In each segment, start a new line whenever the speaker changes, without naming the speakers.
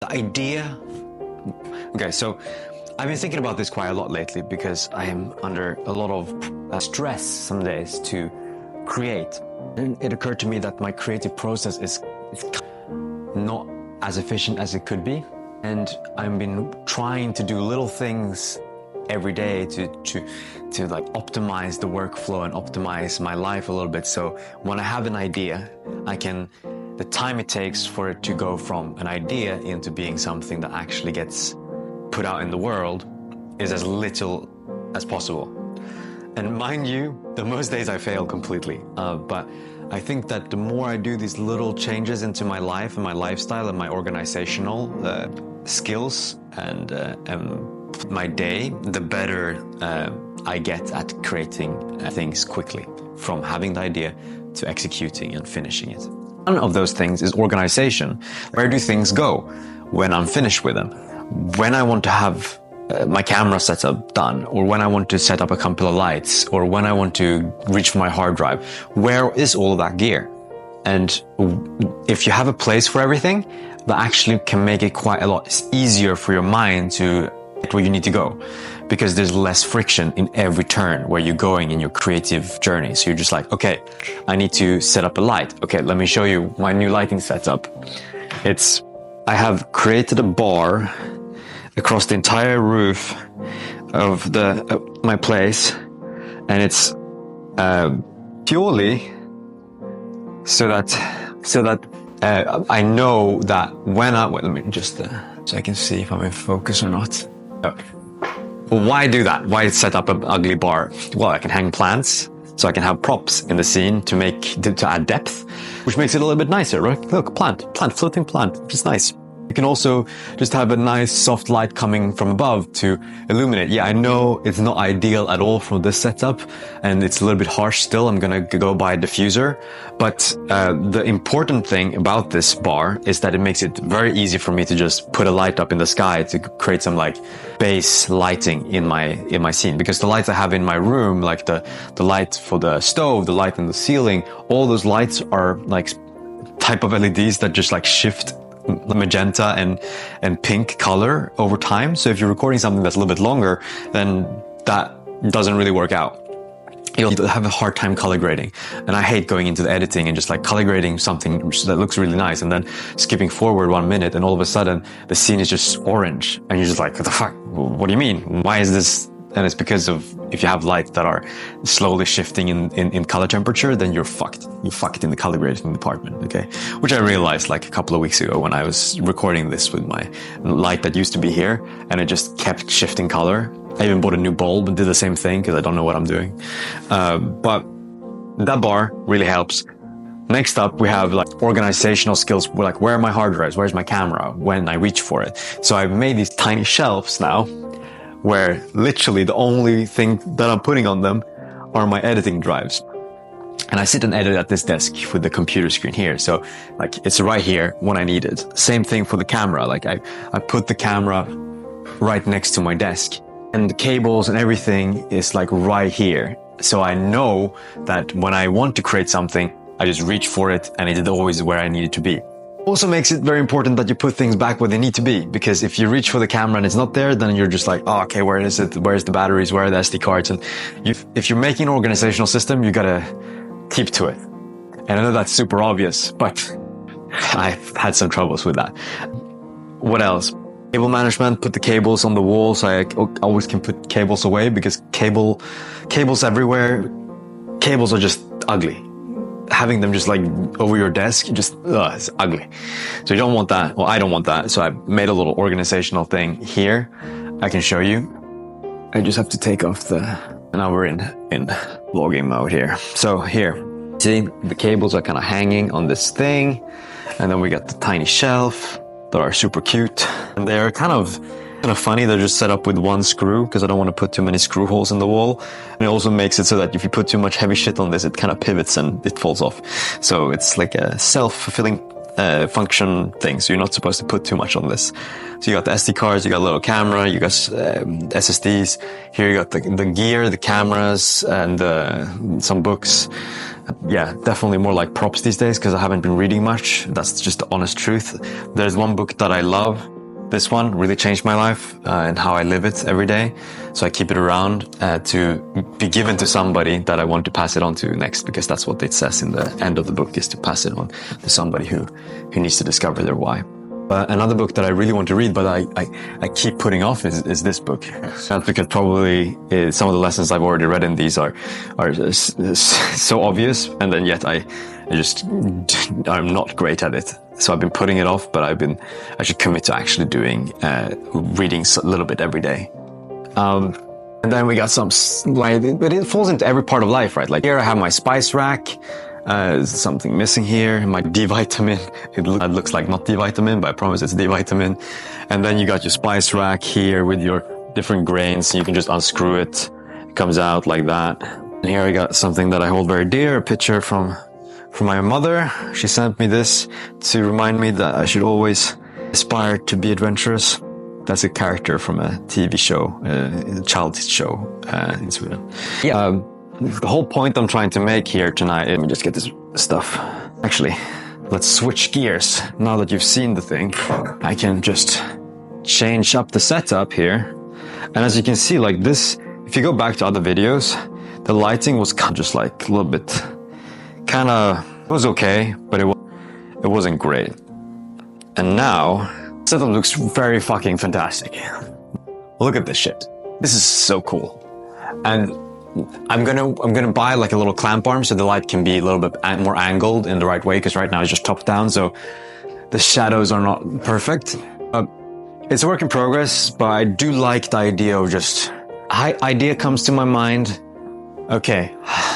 The idea. Okay, so I've been thinking about this quite a lot lately because I am under a lot of stress some days to create. And it occurred to me that my creative process is not as efficient as it could be. And I've been trying to do little things every day to like optimize the workflow and optimize my life a little bit. So when I have an idea, the time it takes for it to go from an idea into being something that actually gets put out in the world is as little as possible. And mind you, the most days I fail completely. But I think that the more I do these little changes into my life and my lifestyle and my organizational skills and my day, the better I get at creating things quickly, from having the idea to executing and finishing it. One of those things is organization. Where do things go when I'm finished with them? When I want to have my camera setup done, or when I want to set up a couple of lights, or when I want to reach for my hard drive, where is all of that gear? And if you have a place for everything, that actually can make it quite a lot easier for your mind to get where you need to go, because there's less friction in every turn where you're going in your creative journey. So you're just like, okay, I need to set up a light. Okay, let me show you my new lighting setup. I have created a bar across the entire roof of my place, and it's purely so that I know that when let me just so I can see if I'm in focus or not. Okay. Well, why do that? Why set up an ugly bar? Well, I can hang plants, so I can have props in the scene to add depth, which makes it a little bit nicer, right? Look, floating plant, which is nice. You can also just have a nice soft light coming from above to illuminate. Yeah, I know it's not ideal at all for this setup, and it's a little bit harsh still. I'm gonna go buy a diffuser. But the important thing about this bar is that it makes it very easy for me to just put a light up in the sky to create some like base lighting in my scene. Because the lights I have in my room, like the light for the stove, the light in the ceiling, all those lights are like type of LEDs that just like shift magenta and pink color over time. So if you're recording something that's a little bit longer, then that doesn't really work out. You'll have a hard time color grading. And I hate going into the editing and just like color grading something that looks really nice and then skipping forward 1 minute and all of a sudden the scene is just orange and you're just like, what the fuck? What do you mean? Why is this? And it's because of, if you have lights that are slowly shifting in color temperature, then you're fucked. You're fucked in the color grading department, okay? Which I realized like a couple of weeks ago when I was recording this with my light that used to be here and it just kept shifting color. I even bought a new bulb and did the same thing because I don't know what I'm doing. But that bar really helps. Next up, we have like organizational skills. We're like, where are my hard drives? Where's my camera when I reach for it? So I've made these tiny shelves now, where literally the only thing that I'm putting on them are my editing drives. And I sit and edit at this desk with the computer screen here. So like it's right here when I need it. Same thing for the camera. Like I put the camera right next to my desk and the cables and everything is like right here. So I know that when I want to create something, I just reach for it and it is always where I need it to be. Also makes it very important that you put things back where they need to be, because if you reach for the camera and it's not there, then you're just like, oh, okay, where is it? Where's the batteries? Where are the SD cards? And if you're making an organizational system, you gotta keep to it. And I know that's super obvious, but I've had some troubles with that. What else? Cable management, put the cables on the wall so I always can put cables away, because cables everywhere, cables are just ugly. Having them just like over your desk, it's ugly. So you don't want that. Well, I don't want that. So I made a little organizational thing here. I can show you. I just have to take off now we're in vlogging mode here. So here, see the cables are kind of hanging on this thing. And then we got the tiny shelf that are super cute. And they're kind of funny. They're just set up with one screw because I don't want to put too many screw holes in the wall. And it also makes it so that if you put too much heavy shit on this, it kind of pivots and it falls off. So it's like a self-fulfilling function thing. So you're not supposed to put too much on this. So you got the SD cards, you got a little camera, you got SSDs. Here you got the gear, the cameras, and some books. Yeah, definitely more like props these days because I haven't been reading much. That's just the honest truth. There's one book that I love. This one really changed my life and how I live it every day. So I keep it around to be given to somebody that I want to pass it on to next, because that's what it says in the end of the book, is to pass it on to somebody who needs to discover their why. Another book that I really want to read, but I keep putting off is this book. That's because probably some of the lessons I've already read in these are so obvious, and then yet I'm not great at it. So I've been putting it off, but I should commit to actually reading a little bit every day. And then we got but it falls into every part of life, right? Like here I have my spice rack. There's something missing here. My D vitamin. It looks like not D vitamin, but I promise it's D vitamin. And then you got your spice rack here with your different grains. You can just unscrew it. It comes out like that. And here I got something that I hold very dear, a picture from my mother. She sent me this to remind me that I should always aspire to be adventurous. That's a character from a TV show, a child's show in Sweden. Yeah. The whole point I'm trying to make here tonight, let me just get this stuff. Actually, let's switch gears. Now that you've seen the thing, I can just change up the setup here. And as you can see, like this, if you go back to other videos, the lighting was kind of just like a little bit, it was okay, but it wasn't great. And now, the setup looks very fucking fantastic. Look at this shit. This is so cool. And I'm gonna buy like a little clamp arm so the light can be a little bit more angled in the right way, because right now it's just top down, so the shadows are not perfect. It's a work in progress, but I do like the idea of just idea comes to my mind. Okay,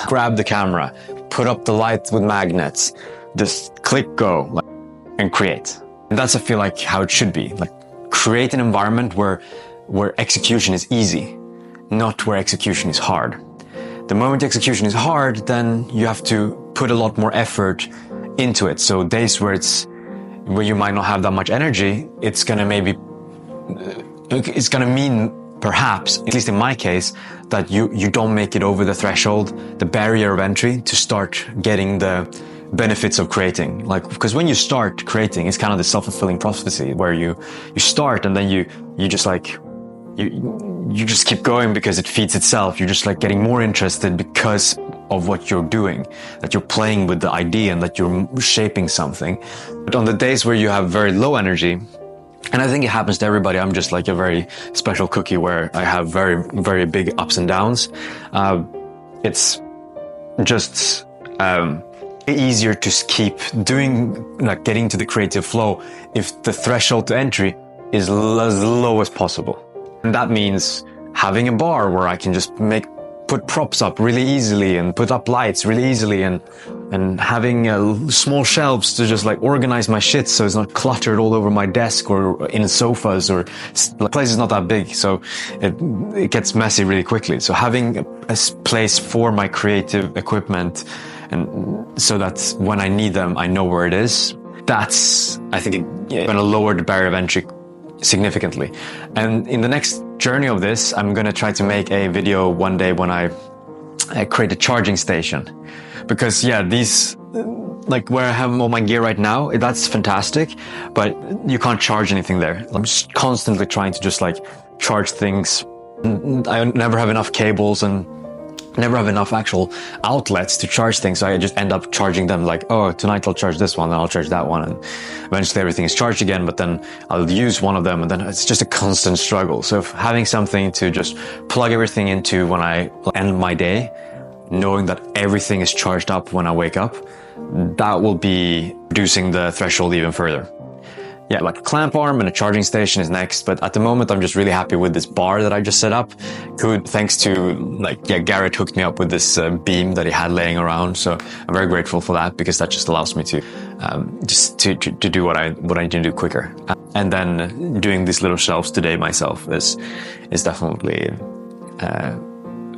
grab the camera, put up the light with magnets, just click go, and create. And that's, I feel like, how it should be. Like, create an environment where execution is easy, not where execution is hard. The moment execution is hard, then you have to put a lot more effort into it. So days where you might not have that much energy, it's gonna mean perhaps, at least in my case, that you don't make it over the threshold, the barrier of entry to start getting the benefits of creating. Like, because when you start creating, it's kind of the self-fulfilling prophecy where you start and then you just like, you just keep going because it feeds itself. You're just like getting more interested because of what you're doing, that you're playing with the idea and that you're shaping something. But on the days where you have very low energy, and I think it happens to everybody, I'm just like a very special cookie where I have very, very big ups and downs. It's just easier to keep doing, like getting to the creative flow if the threshold to entry is as low as possible. And that means having a bar where I can just put props up really easily and put up lights really easily, and having small shelves to just like organize my shit so it's not cluttered all over my desk or in sofas, or the place is not that big, so it gets messy really quickly. So having a place for my creative equipment, and so that when I need them, I know where it is. That's, I think, going to lower the barrier of entry significantly. And in the next journey of this, I'm going to try to make a video one day when I create a charging station, because these, like where I have all my gear right now, that's fantastic, but you can't charge anything there. I'm just constantly trying to just like charge things. I never have enough cables and never have enough actual outlets to charge things, so I just end up charging them like, oh, tonight I'll charge this one, then I'll charge that one, and eventually everything is charged again, but then I'll use one of them, and then it's just a constant struggle. So having something to just plug everything into when I end my day, knowing that everything is charged up when I wake up, that will be reducing the threshold even further. Yeah, like a clamp arm and a charging station is next, but at the moment I'm just really happy with this bar that I just set up. Thanks to Garrett hooked me up with this beam that he had laying around, so I'm very grateful for that, because that just allows me to to do what I need to do quicker. And then doing these little shelves today myself is definitely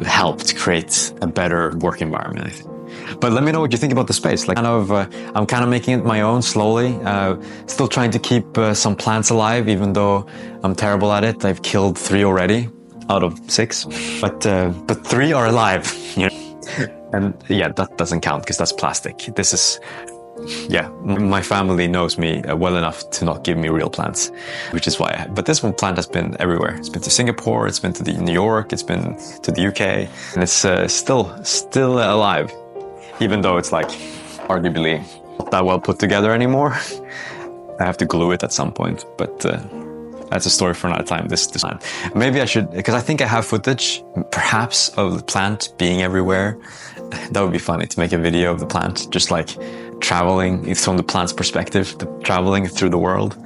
helped create a better work environment, I think. But let me know what you think about the space. Like, I'm kind of making it my own slowly. Still trying to keep some plants alive, even though I'm terrible at it. I've killed 3 already out of 6, but 3 are alive. You know? And yeah, that doesn't count because that's plastic. This is, yeah, my family knows me well enough to not give me real plants, which is why. But this one plant has been everywhere. It's been to Singapore, it's been to New York, it's been to the UK, and it's still alive, even though it's like arguably not that well put together anymore. I have to glue it at some point, but that's a story for another time. This plant. Maybe I should, because I think I have footage, perhaps, of the plant being everywhere. That would be funny to make a video of the plant, just like traveling. It's from the plant's perspective, traveling through the world.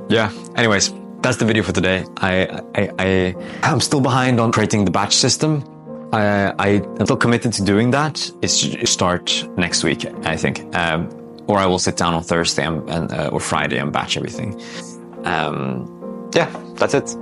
Yeah. Anyways, that's the video for today. I'm still behind on creating the batch system. I'm still committed to doing that. It's start next week, I think. Or I will sit down on Thursday or Friday and batch everything. Yeah, that's it.